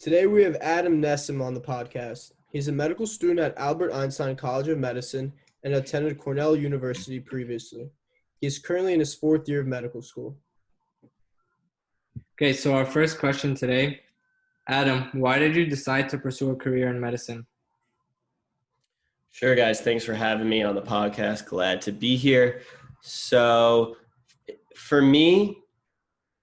Today we have Adam Nessim on the podcast. He's a medical student at Albert Einstein College of Medicine and attended Cornell University previously. He is currently in his fourth year of medical school. Okay, so our first question today, Adam, why did you decide to pursue a career in medicine? Sure, guys. Thanks for having me on the podcast. Glad to be here. So for me,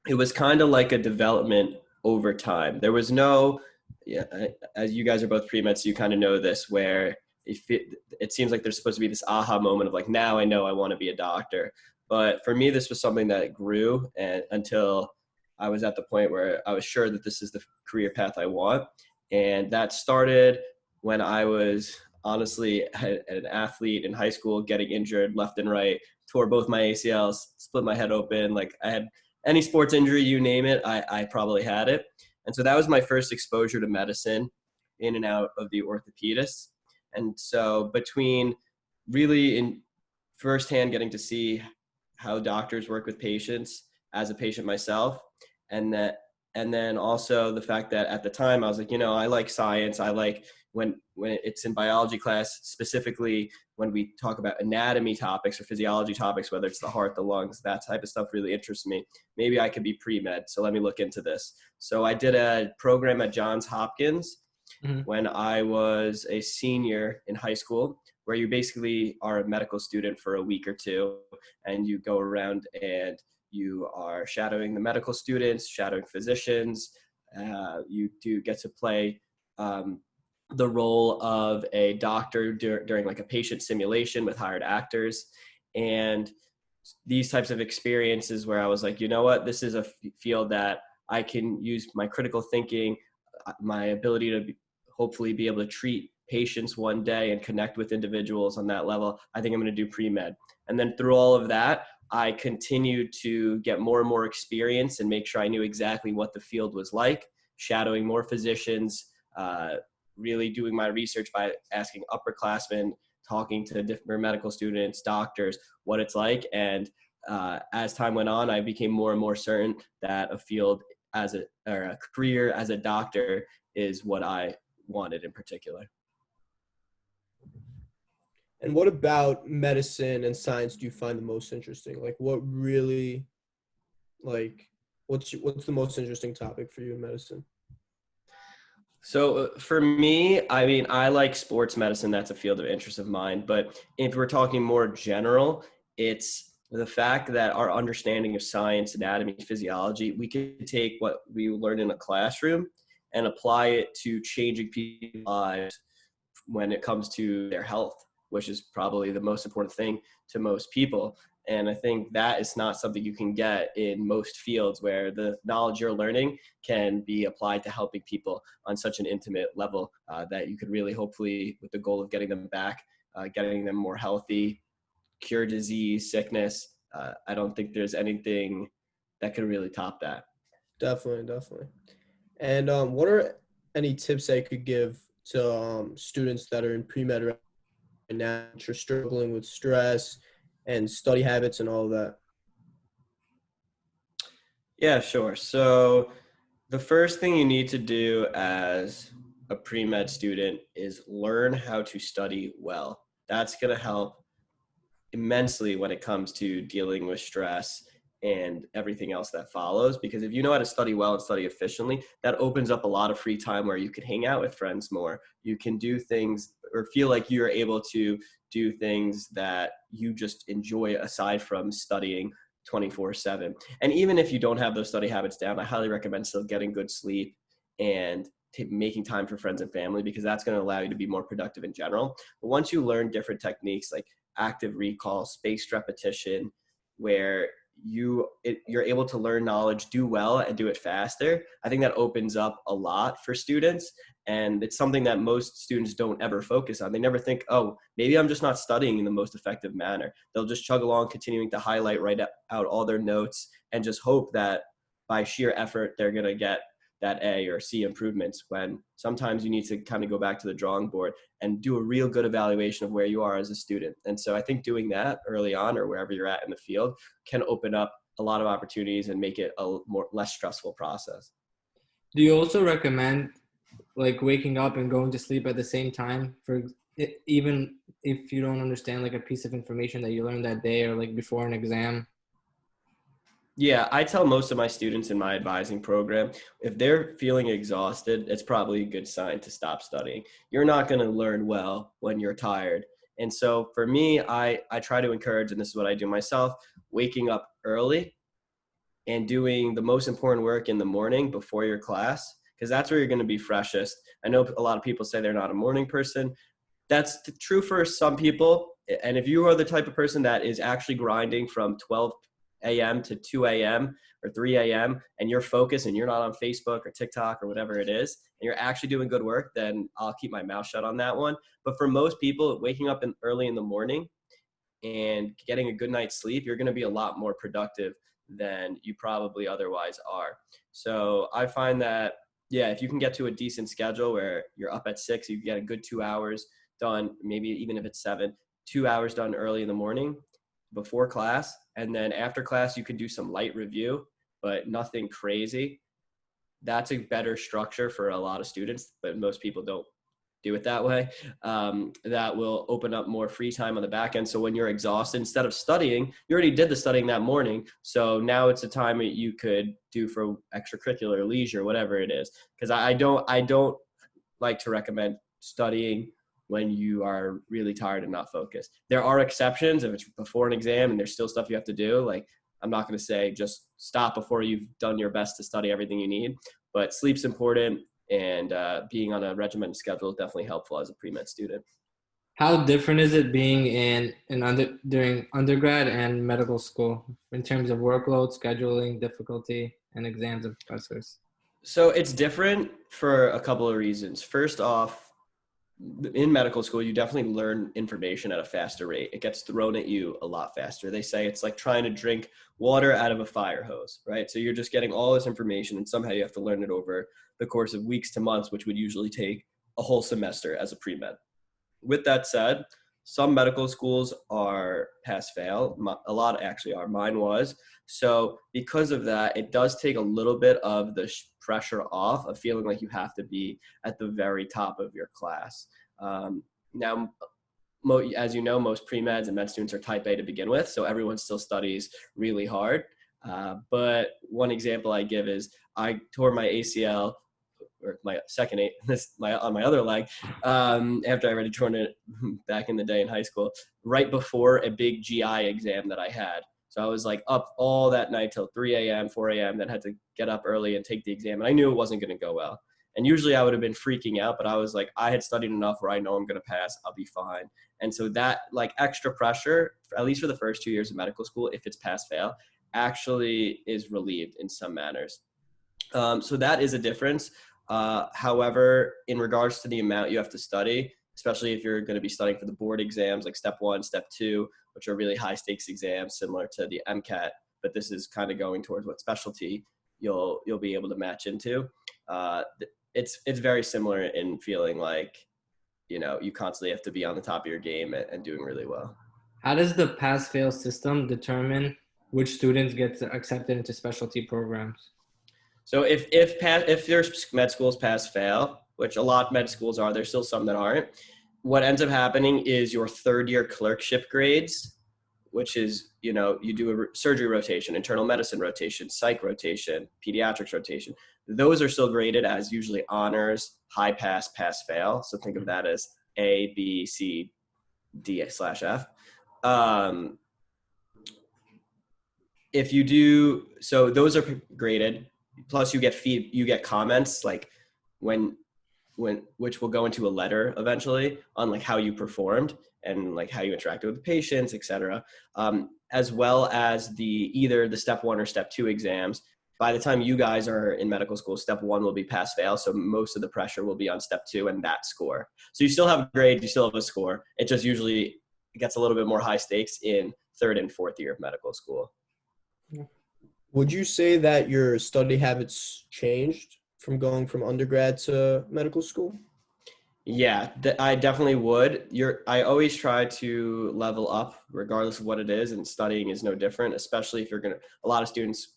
it was kind of like a development over time. There was as you guys are both pre-med, so you kind of know this, where it seems like there's supposed to be this aha moment of like, now I know I want to be a doctor. But for me, this was something that grew until I was at the point where I was sure that this is the career path I want. And that started when I was honestly an athlete in high school, getting injured left and right, tore both my ACLs, split my head open. Like, I had any sports injury, you name it, I probably had it. And so that was my first exposure to medicine, in and out of the orthopedist. And so between really in firsthand getting to see how doctors work with patients as a patient myself, and then also the fact that at the time I was like, I like science. I like when it's in biology class, specifically when we talk about anatomy topics or physiology topics, whether it's the heart, the lungs, that type of stuff really interests me. Maybe I could be pre-med, so let me look into this. So I did a program at Johns Hopkins when I was a senior in high school, where you basically are a medical student for a week or two, and you go around and you are shadowing the medical students, shadowing physicians. You do get to play the role of a doctor during like a patient simulation with hired actors. And these types of experiences where I was like, you know what, this is a field that I can use my critical thinking, my ability to hopefully be able to treat patients one day and connect with individuals on that level. I think I'm going to do pre-med. And then through all of that, I continued to get more and more experience and make sure I knew exactly what the field was like, shadowing more physicians, really doing my research by asking upperclassmen, talking to different medical students, doctors, what it's like. And as time went on, I became more and more certain that a field or a career as a doctor is what I wanted in particular. And what about medicine and science do you find the most interesting? Like, what really, what's the most interesting topic for you in medicine? So for me, I mean, I like sports medicine. That's a field of interest of mine. But if we're talking more general, it's the fact that our understanding of science, anatomy, physiology, we could take what we learn in a classroom and apply it to changing people's lives when it comes to their health, which is probably the most important thing to most people. And I think that is not something you can get in most fields, where the knowledge you're learning can be applied to helping people on such an intimate level that you could really, hopefully, with the goal of getting them back, getting them more healthy, cure disease, sickness. I don't think there's anything that could really top that. Definitely. And what are any tips that you could give to students that are in pre-med right now, that are struggling with stress and study habits and all of that? Yeah, sure. So the first thing you need to do as a pre-med student is learn how to study well. That's going to help immensely when it comes to dealing with stress and everything else that follows. Because if you know how to study well and study efficiently, that opens up a lot of free time where you can hang out with friends more. You can do things or feel like you're able to do things that you just enjoy aside from studying 24/7. And even if you don't have those study habits down, I highly recommend still getting good sleep and making time for friends and family, because that's going to allow you to be more productive in general. But once you learn different techniques like active recall, spaced repetition, where you're able to learn knowledge, do well, and do it faster, I think that opens up a lot for students. And it's something that most students don't ever focus on. They never think, oh, maybe I'm just not studying in the most effective manner. They'll just chug along, continuing to highlight, write out all their notes, and just hope that by sheer effort, they're going to get that A or C improvements, when sometimes you need to kind of go back to the drawing board and do a real good evaluation of where you are as a student. And so I think doing that early on, or wherever you're at in the field, can open up a lot of opportunities and make it a less stressful process. Do you also recommend like waking up and going to sleep at the same time for even if you don't understand like a piece of information that you learned that day or like before an exam? Yeah, I tell most of my students in my advising program, if they're feeling exhausted, it's probably a good sign to stop studying. You're not going to learn well when you're tired. And so for me, I try to encourage, and this is what I do myself, waking up early and doing the most important work in the morning before your class, because that's where you're going to be freshest. I know a lot of people say they're not a morning person. That's true for some people. And if you are the type of person that is actually grinding from 12 a.m. to 2 a.m. or 3 a.m. and you're focused and you're not on Facebook or TikTok or whatever it is, and you're actually doing good work, then I'll keep my mouth shut on that one. But for most people, waking up early in the morning and getting a good night's sleep, you're going to be a lot more productive than you probably otherwise are. So I find that, yeah, if you can get to a decent schedule where you're up at 6, you get a good 2 hours done, maybe even if it's 7, 2 hours done early in the morning before class. And then after class, you can do some light review, but nothing crazy. That's a better structure for a lot of students, but most people don't do it that way. That will open up more free time on the back end. So when you're exhausted, instead of studying, you already did the studying that morning. So now it's a time that you could do for extracurricular, leisure, whatever it is. Because I don't like to recommend studying when you are really tired and not focused. There are exceptions if it's before an exam and there's still stuff you have to do. Like, I'm not going to say just stop before you've done your best to study everything you need, but sleep's important, and being on a regimented schedule is definitely helpful as a pre-med student. How different is it being during undergrad and medical school in terms of workload, scheduling, difficulty, and exams and professors? So it's different for a couple of reasons. First off, in medical school, you definitely learn information at a faster rate. It gets thrown at you a lot faster. They say it's like trying to drink water out of a fire hose, right? So you're just getting all this information and somehow you have to learn it over the course of weeks to months, which would usually take a whole semester as a pre-med. With that said, some medical schools are pass-fail. A lot actually are. Mine was. So because of that, it does take a little bit of the pressure off of feeling like you have to be at the very top of your class. Now, as you know, most pre-meds and med students are type A to begin with, so everyone still studies really hard. But one example I give is I tore my ACL, or my on my other leg, after I already torn it back in the day in high school, right before a big GI exam that I had. So I was like up all that night till 3 a.m., 4 a.m., then had to get up early and take the exam. And I knew it wasn't going to go well. And usually I would have been freaking out, but I was like, I had studied enough where I know I'm going to pass. I'll be fine. And so that like extra pressure, at least for the first 2 years of medical school, if it's pass fail, actually is relieved in some manners. So that is a difference. However, in regards to the amount you have to study, especially if you're going to be studying for the board exams like step 1, step 2, which are really high stakes exams similar to the MCAT, but this is kind of going towards what specialty you'll be able to match into. It's very similar in feeling like, you know, you constantly have to be on the top of your game and doing really well. How does the PassFail system determine which students get accepted into specialty programs? So if your med schools pass-fail, which a lot of med schools are, there's still some that aren't. What ends up happening is your third-year clerkship grades, which is, you know, you do a surgery rotation, internal medicine rotation, psych rotation, pediatrics rotation. Those are still graded as usually honors, high pass, pass-fail. So think of that as A, B, C, D/F. If you do, so those are graded. Plus you get comments like which will go into a letter eventually on like how you performed and like how you interacted with the patients, etc. As well as either the step 1 or step 2 exams. By the time you guys are in medical school, step 1 will be pass fail. So most of the pressure will be on step 2 and that score. So you still have a grade, you still have a score. It just usually gets a little bit more high stakes in 3rd and 4th year of medical school. Would you say that your study habits changed from going from undergrad to medical school? Yeah, I definitely would. I always try to level up regardless of what it is, and studying is no different, especially if you're going to, a lot of students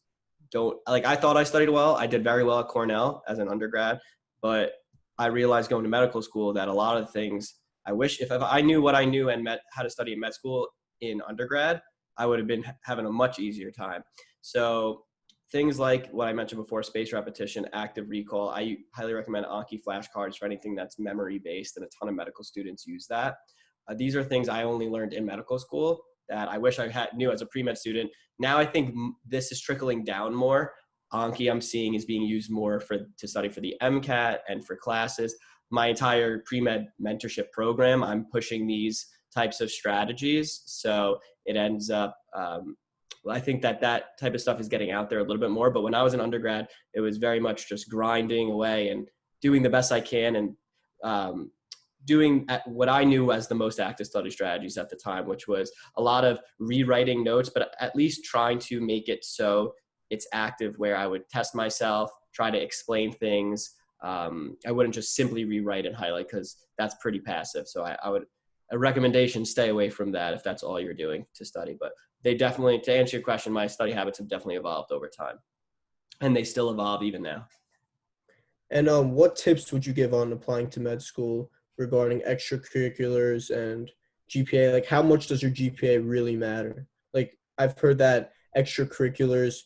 don't, like I thought I studied well. I did very well at Cornell as an undergrad, but I realized going to medical school that a lot of things I wish if I knew what I knew and how to study in med school in undergrad, I would have been having a much easier time. So things like what I mentioned before, spaced repetition, active recall, I highly recommend Anki flashcards for anything that's memory based, and a ton of medical students use that. These are things I only learned in medical school that I wish I knew as a pre-med student. Now I think this is trickling down more. Anki I'm seeing is being used more to study for the MCAT and for classes. My entire pre-med mentorship program, I'm pushing these types of strategies. So it ends up, I think that type of stuff is getting out there a little bit more. But when I was an undergrad, it was very much just grinding away and doing the best I can, and doing what I knew as the most active study strategies at the time, which was a lot of rewriting notes, but at least trying to make it so it's active, where I would test myself, try to explain things. I wouldn't just simply rewrite and highlight, because that's pretty passive. So I would, a recommendation, stay away from that if that's all you're doing to study. But they definitely, to answer your question, my study habits have definitely evolved over time, and they still evolve even now. And what tips would you give on applying to med school regarding extracurriculars and GPA? Like, how much does your GPA really matter? Like, I've heard that extracurriculars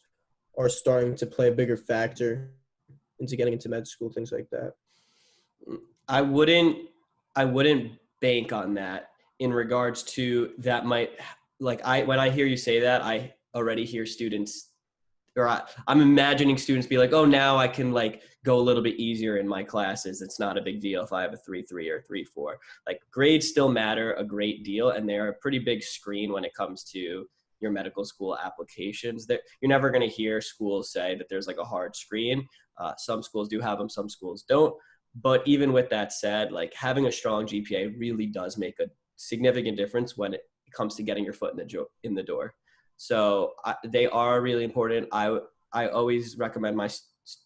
are starting to play a bigger factor into getting into med school, things like that. I wouldn't bank on that in regards to that. When I hear you say that, I already hear students, or I'm imagining students be like, oh, now I can like go a little bit easier in my classes. It's not a big deal if I have a 3.3 or 3.4. Like, grades still matter a great deal, and they're a pretty big screen when it comes to your medical school applications. That you're never going to hear schools say that there's like a hard screen. Some schools do have them, some schools don't. But even with that said, like, having a strong GPA really does make a significant difference when it comes to getting your foot in the door. So they are really important. I always recommend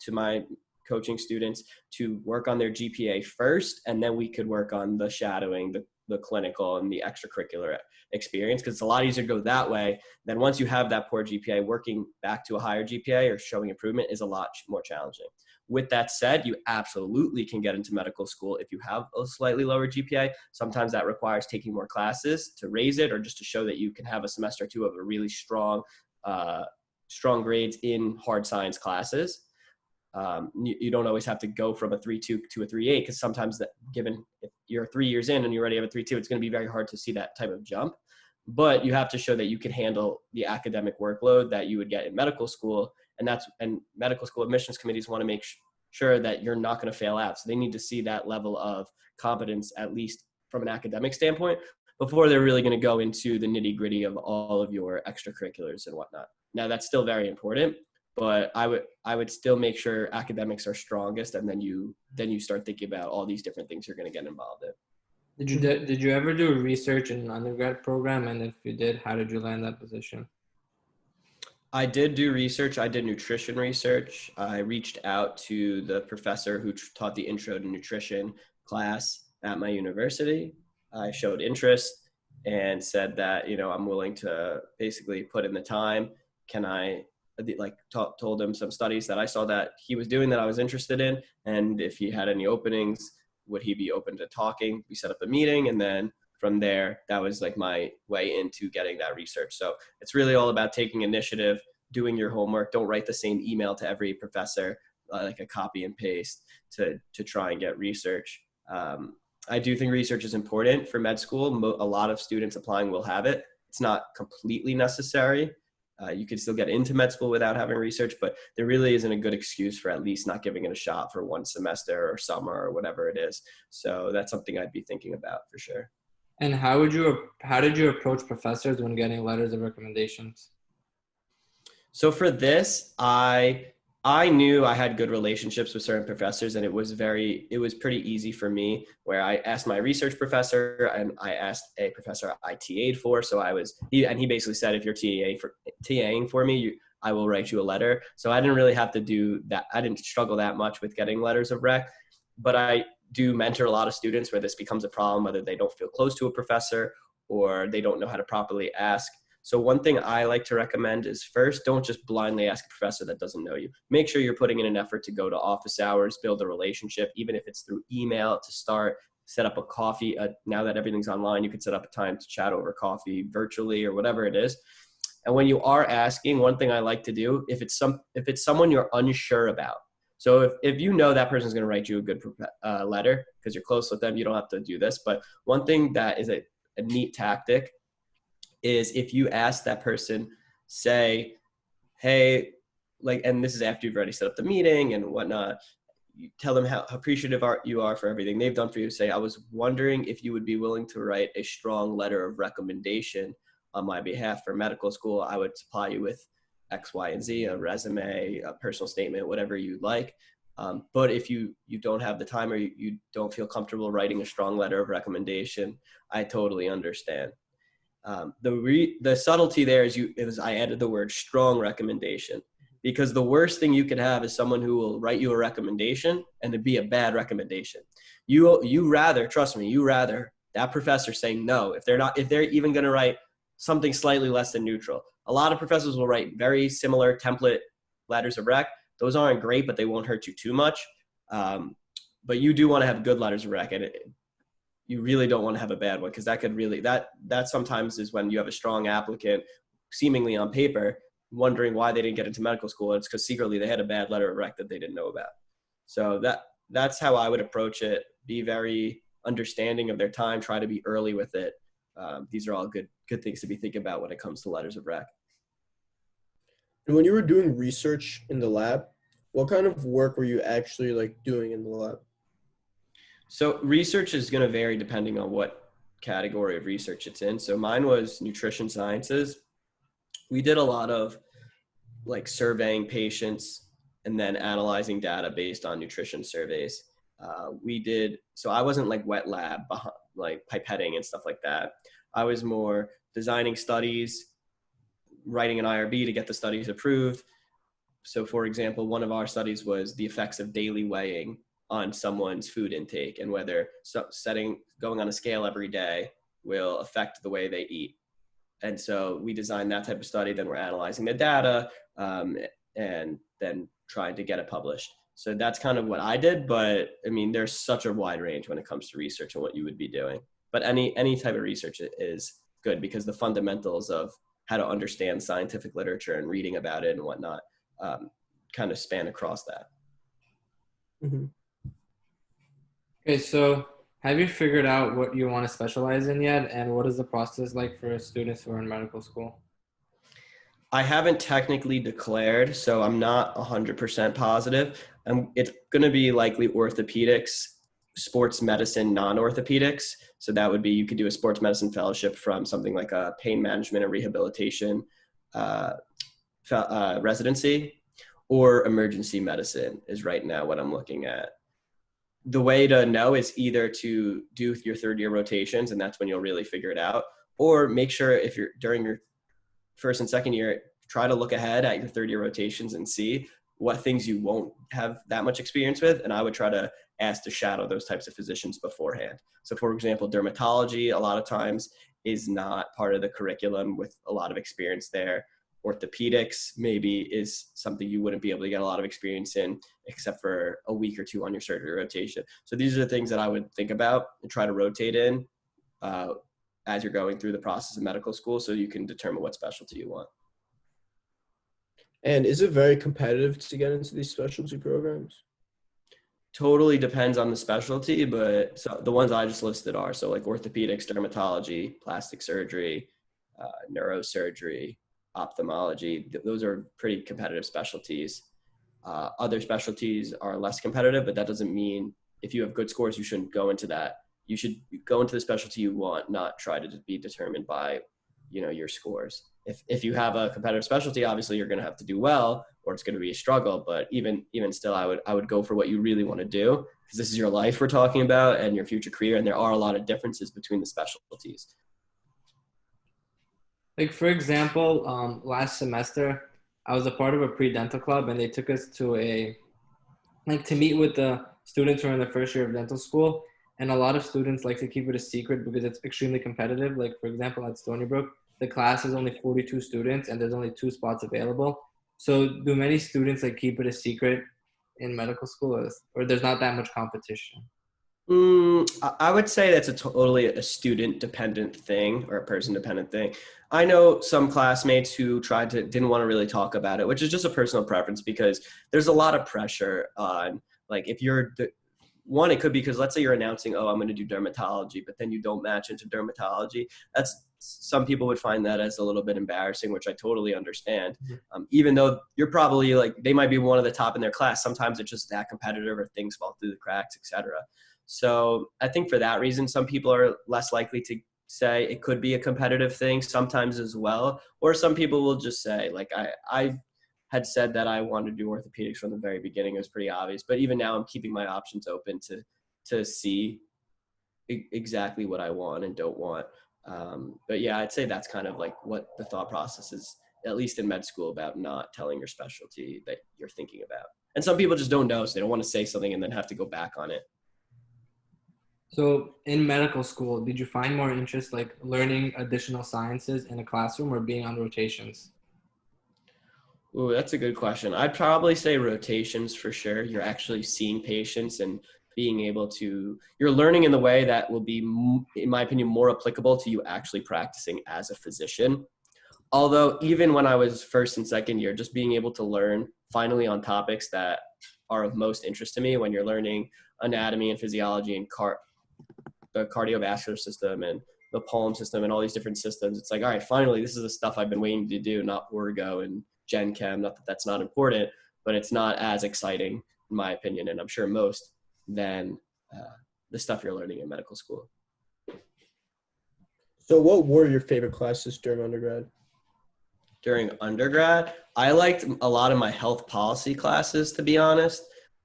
to my coaching students to work on their GPA first, and then we could work on the shadowing, the clinical, and the extracurricular experience, because it's a lot easier to go that way. Then once you have that poor GPA, working back to a higher GPA or showing improvement is a lot more challenging. With that said, you absolutely can get into medical school if you have a slightly lower GPA. Sometimes that requires taking more classes to raise it, or just to show that you can have a semester or two of a really strong grades in hard science classes. You don't always have to go from a 3.2 to a 3.8, because sometimes given if you're 3 years in and you already have a 3.2, it's going to be very hard to see that type of jump. But you have to show that you can handle the academic workload that you would get in medical school. And medical school admissions committees want to make sure that you're not going to fail out. So they need to see that level of competence, at least from an academic standpoint, before they're really going to go into the nitty gritty of all of your extracurriculars and whatnot. Now, that's still very important, but I would still make sure academics are strongest, and then you start thinking about all these different things you're going to get involved in. Did you ever do research in an undergrad program? And if you did, how did you land that position? I did do research. I did nutrition research. I reached out to the professor who taught the Intro to Nutrition class at my university. I showed interest and said that, I'm willing to basically put in the time. Can I told him some studies that I saw that he was doing that I was interested in, and if he had any openings, would he be open to talking? We set up a meeting, and then from there, that was like my way into getting that research. So it's really all about taking initiative, doing your homework. Don't write the same email to every professor, like a copy and paste to try and get research. I do think research is important for med school. A lot of students applying will have it. It's not completely necessary. You could still get into med school without having research, but there really isn't a good excuse for at least not giving it a shot for one semester or summer or whatever it is. So that's something I'd be thinking about for sure. And how did you approach professors when getting letters of recommendations? So for this, I knew I had good relationships with certain professors, and it was pretty easy for me, where I asked my research professor and I asked a professor I TA'd for. So he basically said, if you're TAing for me, I will write you a letter. So I didn't really have to do that. I didn't struggle that much with getting letters of rec, but I do mentor a lot of students where this becomes a problem, whether they don't feel close to a professor or they don't know how to properly ask. So one thing I like to recommend is first, don't just blindly ask a professor that doesn't know you. Make sure you're putting in an effort to go to office hours, build a relationship, even if it's through email to start, set up a coffee. Now that everything's online, you can set up a time to chat over coffee virtually or whatever it is. And when you are asking, one thing I like to do, if it's someone you're unsure about. So if you know that person's going to write you a good letter because you're close with them, you don't have to do this. But one thing that is a neat tactic is if you ask that person, say, hey, like, and this is after you've already set up the meeting and whatnot, you tell them how appreciative you are for everything they've done for you. Say, I was wondering if you would be willing to write a strong letter of recommendation on my behalf for medical school. I would supply you with X, Y, and Z, a resume, a personal statement, whatever you'd like. But if you don't have the time or you don't feel comfortable writing a strong letter of recommendation, I totally understand. The subtlety there is I added the word strong recommendation, because the worst thing you could have is someone who will write you a recommendation and it be a bad recommendation. You rather, trust me, that professor saying no, if they're even going to write something slightly less than neutral. A lot of professors will write very similar template letters of rec. Those aren't great, but they won't hurt you too much. But you do want to have good letters of rec, and you really don't want to have a bad one, because that could really, that sometimes is when you have a strong applicant seemingly on paper wondering why they didn't get into medical school. And it's because secretly they had a bad letter of rec that they didn't know about. So that's how I would approach it. Be very understanding of their time. Try to be early with it. These are all good things to be thinking about when it comes to letters of rec. And when you were doing research in the lab, what kind of work were you actually like doing in the lab? So research is going to vary depending on what category of research it's in. So mine was nutrition sciences. We did a lot of like surveying patients and then analyzing data based on nutrition surveys. So I wasn't like wet lab, like pipetting and stuff like that. I was more designing studies, writing an IRB to get the studies approved. So for example, one of our studies was the effects of daily weighing on someone's food intake and whether going on a scale every day will affect the way they eat. And so we designed that type of study. Then we're analyzing the data and then trying to get it published. So that's kind of what I did. But I mean, there's such a wide range when it comes to research and what you would be doing. But any type of research is good, because the fundamentals of how to understand scientific literature and reading about it and whatnot kind of span across that. Mm-hmm. Okay, so have you figured out what you want to specialize in yet? And what is the process like for students who are in medical school? I haven't technically declared, so I'm not 100% positive. It's going to be likely orthopedics, sports medicine, non-orthopedics. So that would be, you could do a sports medicine fellowship from something like a pain management and rehabilitation residency, or emergency medicine is right now what I'm looking at. The way to know is either to do your third year rotations, and that's when you'll really figure it out, or make sure if you're during your first and second year, try to look ahead at your third year rotations and see what things you won't have that much experience with. And I would try to ask to shadow those types of physicians beforehand. So for example, dermatology a lot of times is not part of the curriculum with a lot of experience there. Orthopedics maybe is something you wouldn't be able to get a lot of experience in except for a week or two on your surgery rotation. So these are the things that I would think about and try to rotate in as you're going through the process of medical school, so you can determine what specialty you want. And is it very competitive to get into these specialty programs? Totally depends on the specialty, but so the ones I just listed are, so like orthopedics, dermatology, plastic surgery, neurosurgery, ophthalmology. Those are pretty competitive specialties. Other specialties are less competitive, but that doesn't mean if you have good scores, you shouldn't go into that. You should go into the specialty you want, not try to be determined by, your scores. If you have a competitive specialty, obviously you're going to have to do well, or it's going to be a struggle. But even still, I would go for what you really want to do, because this is your life we're talking about and your future career. And there are a lot of differences between the specialties. Like, for example, last semester, I was a part of a PreDental club, and they took us to to meet with the students who are in the first year of dental school. And a lot of students like to keep it a secret because it's extremely competitive. Like, for example, at Stony Brook, the class is only 42 students and there's only 2 spots available. So do many students like keep it a secret in medical school, or there's not that much competition? I would say that's totally a student dependent thing or a person dependent thing. I know some classmates who didn't want to really talk about it, which is just a personal preference because there's a lot of pressure on, like, if you're one, it could be because let's say you're announcing, oh, I'm going to do dermatology, but then you don't match into dermatology. Some people would find that as a little bit embarrassing, which I totally understand. Even though you're probably like, they might be one of the top in their class. Sometimes it's just that competitive or things fall through the cracks, etc. So I think for that reason, some people are less likely to say it could be a competitive thing sometimes as well. Or some people will just say, like, I had said that I wanted to do orthopedics from the very beginning. It was pretty obvious, but even now I'm keeping my options open to see exactly what I want and don't want. But yeah, I'd say that's kind of like what the thought process is, at least in med school, about not telling your specialty that you're thinking about. And some people just don't know, so they don't want to say something and then have to go back on it. So in medical school, did you find more interest like learning additional sciences in a classroom or being on rotations? Ooh, that's a good question. I'd probably say rotations for sure. You're actually seeing patients and being able to, you're learning in the way that will be, in my opinion, more applicable to you actually practicing as a physician. Although even when I was first and second year, just being able to learn finally on topics that are of most interest to me, when you're learning anatomy and physiology and the cardiovascular system and the palm system and all these different systems, it's like, all right, finally, this is the stuff I've been waiting to do, not orgo and gen chem. Not that that's not important, but it's not as exciting, in my opinion, and I'm sure most, than the stuff you're learning in medical school. So what were your favorite classes during undergrad? During undergrad, I liked a lot of my health policy classes, to be honest.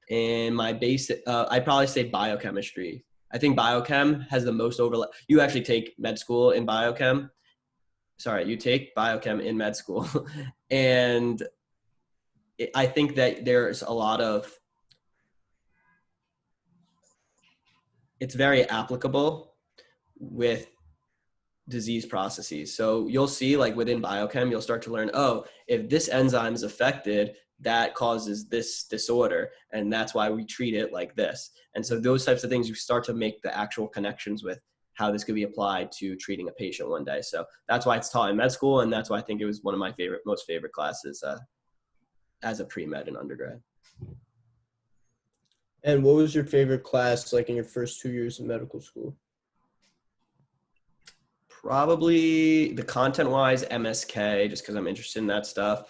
And my basic, I'd probably say biochemistry. I think biochem has the most overlap. You actually take med school in biochem. Sorry, you take biochem in med school. And I think that there's a lot of, it's very applicable with disease processes. So you'll see, like, within biochem, you'll start to learn, oh, if this enzyme is affected, that causes this disorder, and that's why we treat it like this. And so those types of things, you start to make the actual connections with how this could be applied to treating a patient one day. So that's why it's taught in med school, and that's why I think it was one of my most favorite classes as a pre-med in undergrad. And what was your favorite class like in your first 2 years in medical school? Probably the content-wise MSK, just because I'm interested in that stuff.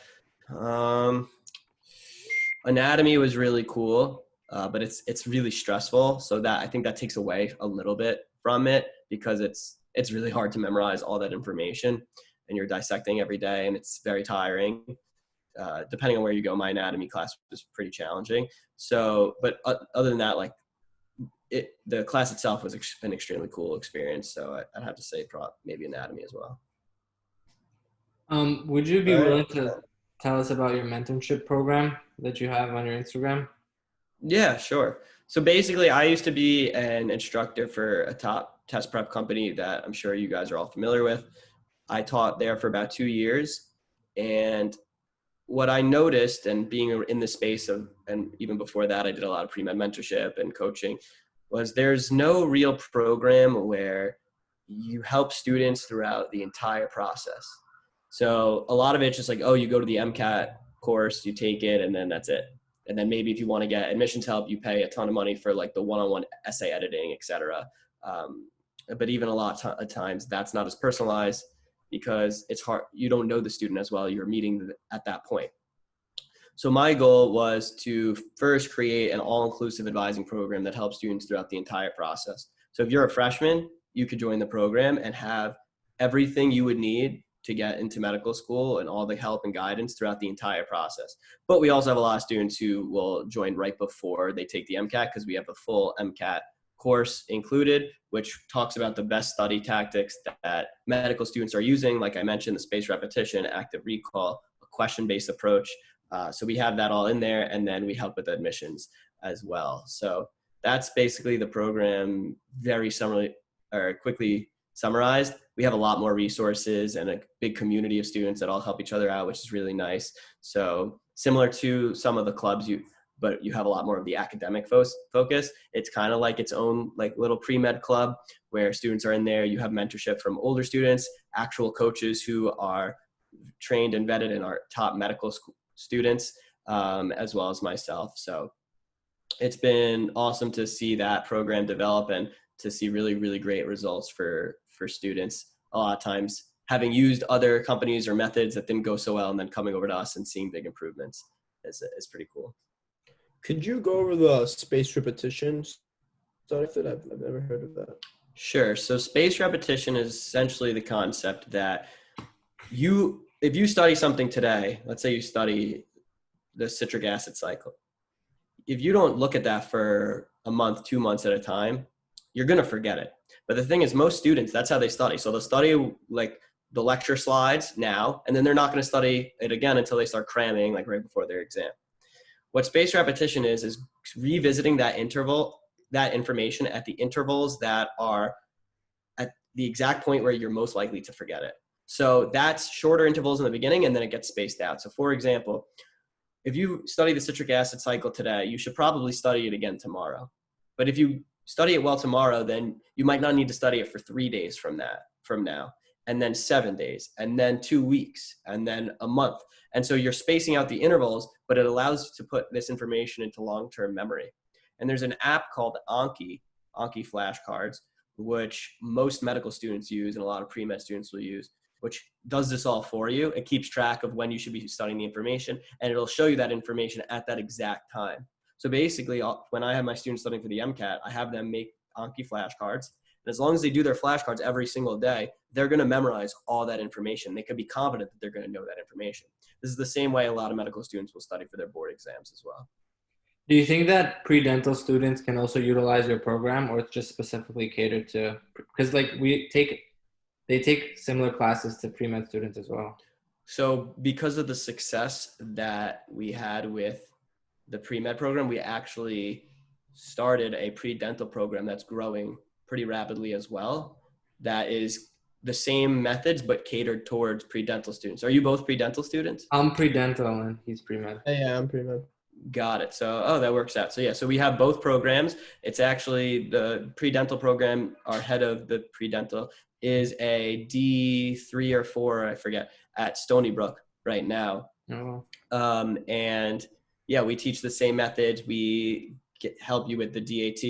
Anatomy was really cool, but it's really stressful. So that, I think that takes away a little bit from it, because it's really hard to memorize all that information, and you're dissecting every day, and it's very tiring. Depending on where you go, my anatomy class was pretty challenging. So, but other than that, like, the class itself was an extremely cool experience. So I'd have to say maybe anatomy as well. Would you be willing to tell us about your mentorship program that you have on your Instagram? Yeah, sure. So basically, I used to be an instructor for a top test prep company that I'm sure you guys are all familiar with. I taught there for about 2 years. And what I noticed, and being in the space of, and even before that, I did a lot of pre-med mentorship and coaching, was there's no real program where you help students throughout the entire process. So a lot of it's just like, oh, you go to the MCAT course, you take it, and then that's it. And then maybe if you want to get admissions help, you pay a ton of money for like the one-on-one essay editing, et cetera. But even a lot of times that's not as personalized, because it's hard. You don't know the student as well. You're meeting at that point. So my goal was to first create an all-inclusive advising program that helps students throughout the entire process. So if you're a freshman, you could join the program and have everything you would need to get into medical school and all the help and guidance throughout the entire process. But we also have a lot of students who will join right before they take the MCAT, because we have a full MCAT course included, which talks about the best study tactics that medical students are using. Like I mentioned, the spaced repetition, active recall, a question-based approach. So we have that all in there, and then we help with admissions as well. So that's basically the program, very summarily or quickly summarized. We have a lot more resources and a big community of students that all help each other out, which is really nice. So similar to some of the clubs, but you have a lot more of the academic focus. It's kind of like its own like little pre-med club where students are in there. You have mentorship from older students, actual coaches who are trained and vetted and are top medical school students, as well as myself. So it's been awesome to see that program develop and to see really, really great results for students. A lot of times having used other companies or methods that didn't go so well and then coming over to us and seeing big improvements is pretty cool. Could you go over the spaced repetition study? I've never heard of that. Sure. So spaced repetition is essentially the concept that if you study something today, let's say you study the citric acid cycle, if you don't look at that for a month, 2 months at a time, you're going to forget it. But the thing is, most students, that's how they study. So they'll study like the lecture slides now, and then they're not going to study it again until they start cramming like right before their exam. What spaced repetition is revisiting that information at the intervals that are at the exact point where you're most likely to forget it. So that's shorter intervals in the beginning, and then it gets spaced out. So for example, if you study the citric acid cycle today, you should probably study it again tomorrow. But if you study it well tomorrow, then you might not need to study it for 3 days from now, and then 7 days, and then 2 weeks, and then a month. And so you're spacing out the intervals, but it allows you to put this information into long-term memory. And there's an app called Anki flashcards, which most medical students use and a lot of pre-med students will use, which does this all for you. It keeps track of when you should be studying the information, and it'll show you that information at that exact time. So basically, when I have my students studying for the MCAT, I have them make Anki flashcards. And as long as they do their flashcards every single day, they're going to memorize all that information. They can be confident that they're going to know that information. This is the same way a lot of medical students will study for their board exams as well. Do you think that pre-dental students can also utilize your program, or it's just specifically catered to, because like they take similar classes to pre-med students as well? So because of the success that we had with the pre-med program, we actually started a pre-dental program that's growing pretty rapidly as well. That is the same methods, but catered towards pre-dental students. Are you both pre-dental students? I'm pre-dental and he's pre-med. Yeah, I'm pre-med. Got it. So, that works out. So yeah, so we have both programs. It's actually the pre-dental program. Our head of the pre-dental is a D3 or 4, I forget, at Stony Brook right now. Oh. And yeah, we teach the same methods. We help you with the DAT.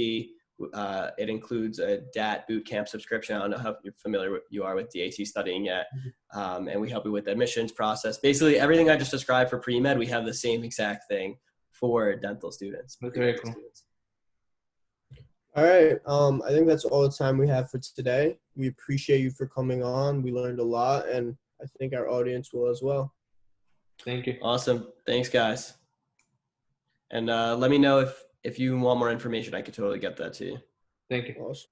It includes a DAT boot camp subscription. I don't know how familiar you are with DAT studying yet. And we help you with the admissions process. Basically, everything I just described for pre-med, we have the same exact thing for dental students. That's very cool. All right. I think that's all the time we have for today. We appreciate you for coming on. We learned a lot, and I think our audience will as well. Thank you. Awesome. Thanks, guys. And let me know if you want more information. I could totally get that to you. Thank you. Awesome.